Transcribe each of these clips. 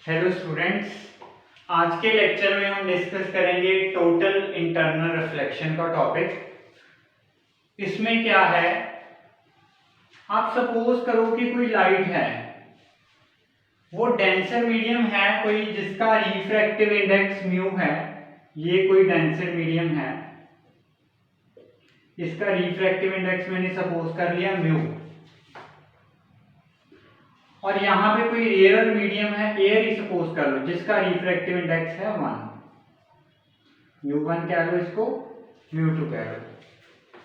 Hello students, आज के lecture में हम डिस्कस करेंगे टोटल इंटरनल रिफ्लेक्शन का टॉपिक। इसमें क्या है, आप सपोज करो कि कोई लाइट है, वो डेंसर मीडियम है कोई जिसका रिफ्रैक्टिव इंडेक्स म्यू है। ये कोई डेंसर मीडियम है, इसका रिफ्रैक्टिव इंडेक्स मैंने सपोज कर लिया म्यू। और यहाँ पे कोई रेयर मीडियम है, एयर ही सपोज कर लो, जिसका रिफ्रैक्टिव इंडेक्स है 1। μ1 कह लो, इसको μ2 कह लो,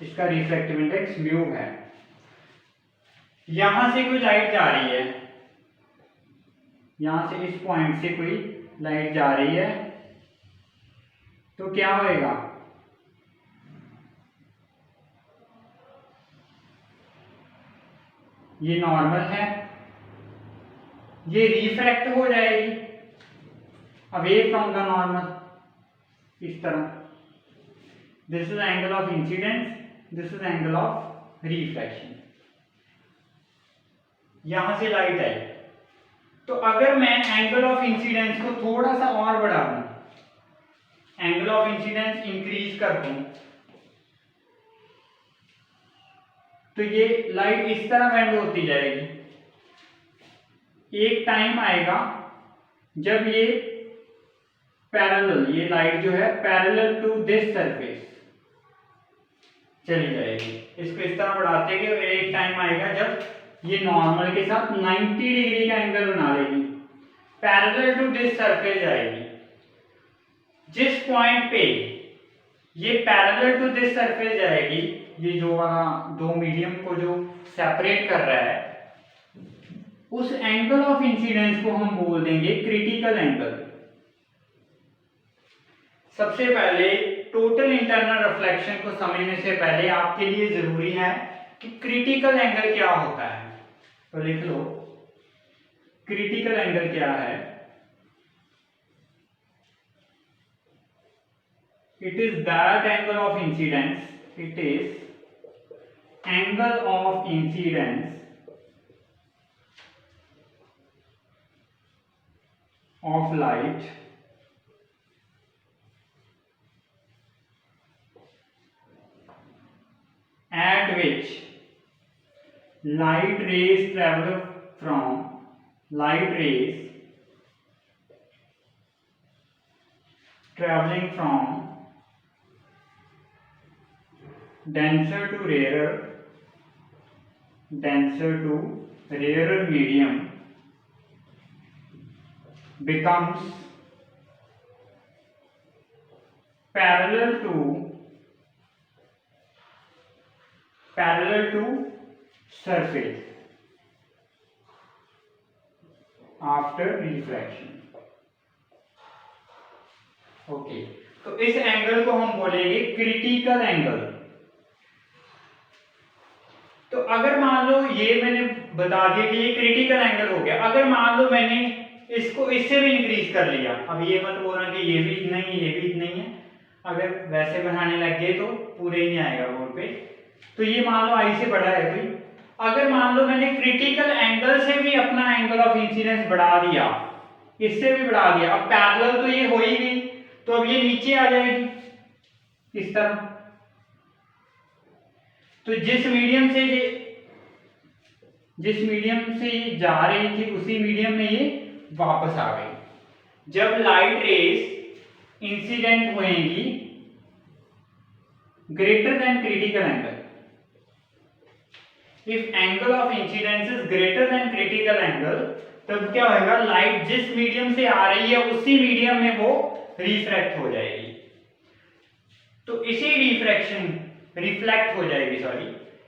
इसका रिफ्रैक्टिव इंडेक्स म्यू है। यहां से कोई लाइट जा रही है, यहां से इस पॉइंट से कोई लाइट जा रही है, तो क्या होएगा, ये नॉर्मल है, ये रिफ्रैक्ट हो जाएगी अवे फ्रॉम द नॉर्मल, इस तरह। This is angle of incidence, this is angle of reflection. यहां से लाइट आई, तो अगर मैं एंगल ऑफ इंसिडेंस को थोड़ा सा और बढ़ा दूं, एंगल ऑफ इंसिडेंस इंक्रीज कर दूं, तो ये लाइट इस तरह बेंड होती जाएगी। एक टाइम आएगा जब ये पैरेलल, ये लाइट जो है पैरेलल टू दिस सरफेस चली जाएगी। इसको इस तरह बढ़ाते गए, एक टाइम आएगा जब ये नॉर्मल के साथ 90 डिग्री का एंगल बना लेगी, पैरेलल टू दिस सरफेस जाएगी। जिस पॉइंट पे ये पैरेलल टू दिस सरफेस जाएगी, ये जो वाला दो मीडियम को जो सेपरेट कर रहा है, उस एंगल ऑफ इंसिडेंस को हम बोल देंगे क्रिटिकल एंगल। सबसे पहले टोटल इंटरनल रिफ्लेक्शन को समझने से पहले आपके लिए जरूरी है कि क्रिटिकल एंगल क्या होता है। तो लिख लो, क्रिटिकल एंगल क्या है। It is that angle of incidence, it is angle of incidence of light at which light rays travel from traveling from denser to rarer medium becomes parallel to surface after refraction। Okay, तो इस angle को हम बोलेंगे critical angle. तो अगर मान लो ये मैंने बता दिया कि ये क्रिटिकल एंगल हो गया, अगर मान लो मैंने इसको इससे भी इंक्रीज कर लिया, अब ये मत बोलना कि ये भी इतना ही ये भी इतना ही है, अगर वैसे बढ़ाने लग गए तो पूरे ही नहीं आएगा बोर्ड पे। तो ये मान लो आई से बड़ा है कोई, अगर मान लो मैंने क्रिटिकल एंगल से भी अपना एंगल ऑफ इंसिडेंस बढ़ा दिया, इससे भी बढ़ा दिया, अब पैरेलल तो ये हो ही गई, तो अब ये नीचे आ जाएगी इस तरह। तो जिस मीडियम से ये जा रही थी, उसी मीडियम में ये वापस आ गई। जब लाइट रेज इंसिडेंट होएंगी greater than critical angle, if angle of incidence is greater than critical angle, तब क्या होगा, लाइट जिस मीडियम से आ रही है उसी मीडियम में वो रिफ्रैक्ट हो जाएगी। तो इसी रिफ्लेक्ट हो जाएगी,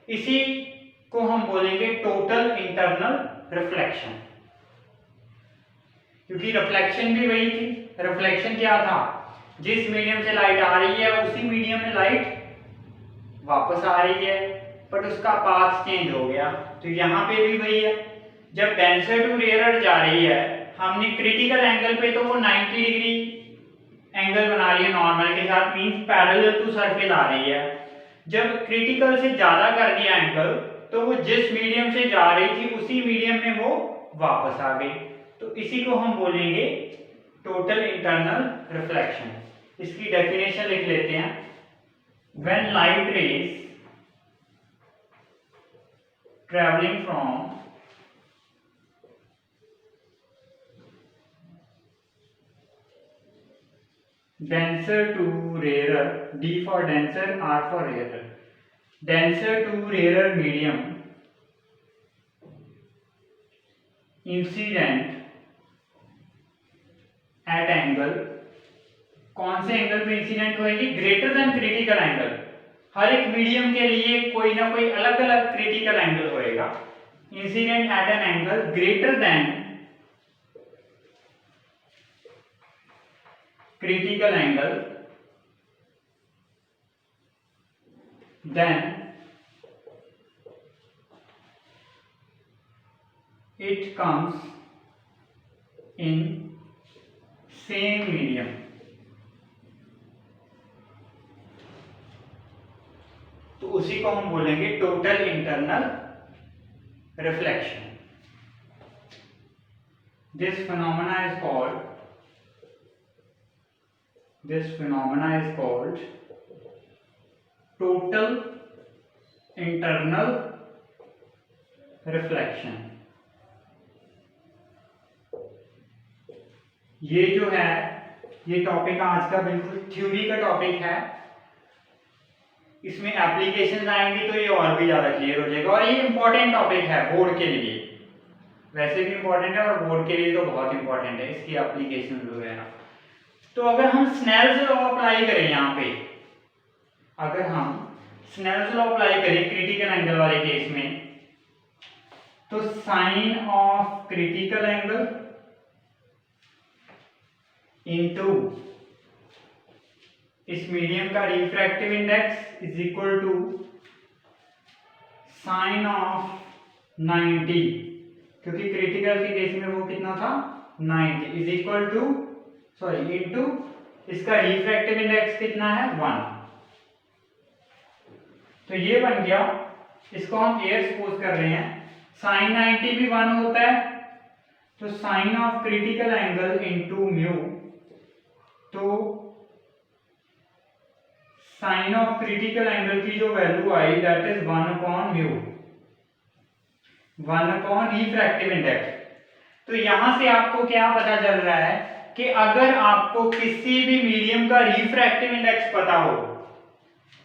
इसी को हम बोलेंगे टोटल इंटरनल रिफ्लेक्शन। क्योंकि रिफ्लेक्शन भी वही थी, रिफ्लेक्शन क्या था, जिस मीडियम से लाइट आ रही है उसी मीडियम में लाइट वापस आ रही है, बट उसका पाथ चेंज हो गया। तो यहाँ पे भी वही है, जब डेंसर टू रेयर जा रही है, हमने क्रिटिकल एंगल पे तो वो 90 डिग्री एंगल बना रही है नॉर्मल के साथ, मींस पैरेलल टू सरफेस आ रही है। जब क्रिटिकल से ज्यादा कर दिया एंगल, तो वो जिस मीडियम से जा रही थी उसी मीडियम में वो वापस आ गई। तो इसी को हम बोलेंगे टोटल इंटरनल रिफ्लेक्शन। इसकी डेफिनेशन लिख लेते हैं। When light rays travelling from denser to rarer, D for denser, R for rarer, denser to rarer medium incident at angle, कौन से एंगल पे इंसिडेंट होएगी? Greater than critical angle. हर एक मीडियम के लिए कोई ना कोई अलग अलग क्रिटिकल एंगल होएगा। Incident at an angle greater than critical angle, then it comes in same medium। तो उसी को हम बोलेंगे total internal reflection. This phenomena is called total internal reflection। ये जो है, ये टॉपिक आज का बिल्कुल थ्योरी का टॉपिक है। इसमें एप्लीकेशंस आएंगी तो ये और भी ज्यादा क्लियर हो जाएगा। और ये इंपॉर्टेंट टॉपिक है बोर्ड के लिए, वैसे भी इंपॉर्टेंट है और बोर्ड के लिए तो बहुत इंपॉर्टेंट है इसकी एप्लीकेशन वगैरह। तो अगर हम स्नेल्स लॉ अप्लाई करें यहाँ पे, अगर हम स्नेल्स लॉ अप्लाई करें क्रिटिकल एंगल वाले केस में, तो sine of critical angle into इस मीडियम का refractive index is equal to sine of 90, क्योंकि क्रिटिकल के केस में वो कितना था 90, इज इक्वल टू इनटू इसका रिफ्रैक्टिव इंडेक्स कितना है 1। तो ये बन गया, इसको हम एयर सपोज कर रहे हैं। साइन 90 भी 1 होता है, तो sine of critical angle into mu, तो साइन ऑफ क्रिटिकल एंगल की जो वैल्यू आई that is 1 upon mu, 1 upon refractive index. तो यहां से आपको क्या पता चल रहा है कि अगर आपको किसी भी मीडियम का रिफ्रैक्टिव इंडेक्स पता हो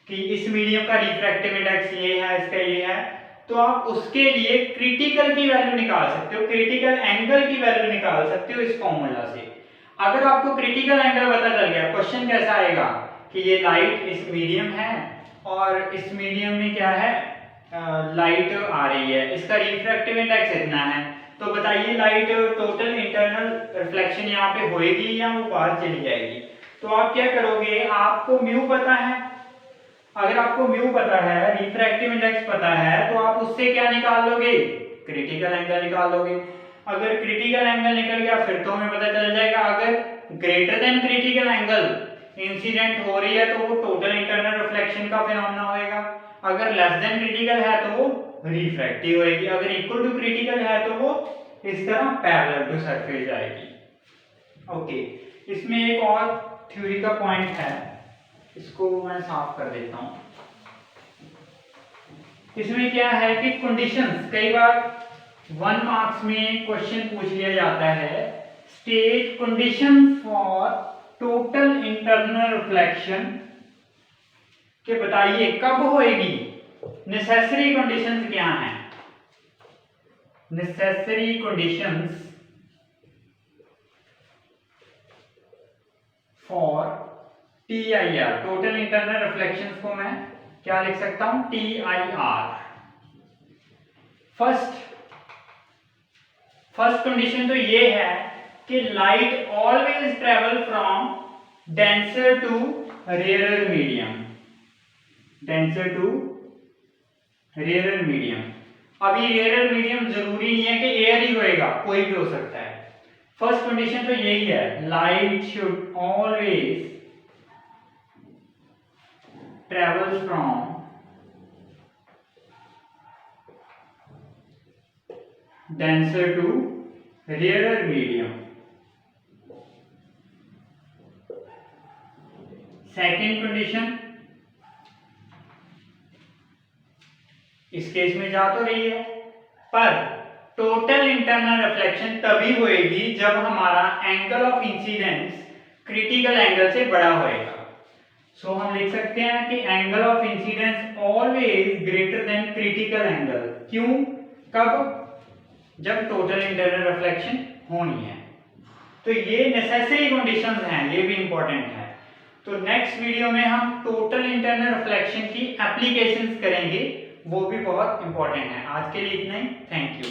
कि इस मीडियम का रिफ्रैक्टिव इंडेक्स ये है, इसका ये है, तो आप उसके लिए क्रिटिकल की वैल्यू निकाल सकते हो, क्रिटिकल एंगल की वैल्यू निकाल सकते हो इस फॉर्मूला से। अगर आपको क्रिटिकल एंगल पता चल गया, क्वेश्चन कैसा आएगा कि ये लाइट इस मीडियम है और इस मीडियम में क्या है, लाइट आ रही है, इसका रिफ्रैक्टिव इंडेक्स इतना है, तो बताइए लाइट टोटल इंटरनल रिफ्लेक्शन यहाँ पे होएगी या वो बाहर चली जाएगी? तो आप क्या करोगे, आपको म्यू पता है, अगर आपको म्यू पता है, रिफ्रैक्टिव इंडेक्स पता है, तो आप उससे क्या निकाल लोगे, क्रिटिकल एंगल निकाल लोगे। अगर क्रिटिकल एंगल निकल गया फिर तो हमें पता चल जाएगा, अगर greater than critical angle incident हो रही है तो वो टोटल इंटरनल रिफ्लेक्शन का फिनोमेना होएगा, अगर लेस देन क्रिटिकल है तो वो रिफ्रैक्टिव होएगी, अगर इक्वल टू क्रिटिकल है तो वो इस तरह पैरेलल टू सरफेस जाएगी। ओके, इसमें एक और थ्योरी का पॉइंट है, इसको मैं साफ कर देता हूं। इसमें क्या है कि कंडीशंस, कई बार 1 मार्क्स में क्वेश्चन पूछ लिया जाता है, state condition for total internal reflection, कि बताइए कब होएगी, नेसेसरी कंडीशंस क्या हैं, necessary conditions for TIR, total internal reflection को मैं क्या लिख सकता हूं, TIR। फर्स्ट कंडीशन तो ये है कि light always travel from denser to rare medium, denser to rare medium. अभी रेयर मीडियम जरूरी नहीं है कि एयर ही होएगा, कोई भी हो सकता है। फर्स्ट कंडीशन तो यही है, light should always travel from denser to rarer medium. Second condition, इस केस में जा तो रही है, पर टोटल इंटरनल रिफ्लेक्शन तभी होएगी जब हमारा angle of incidence critical angle से बड़ा होएगा। सो हम लिख सकते हैं कि angle of incidence always greater than critical angle. क्यों? कब? जब टोटल इंटरनल रिफ्लेक्शन होनी है। तो ये नेसेसरी कंडीशंस हैं, ये भी इंपॉर्टेंट है। तो नेक्स्ट वीडियो में हम टोटल इंटरनल रिफ्लेक्शन की एप्लीकेशंस करेंगे, वो भी बहुत इंपॉर्टेंट है। आज के लिए इतना ही, थैंक यू।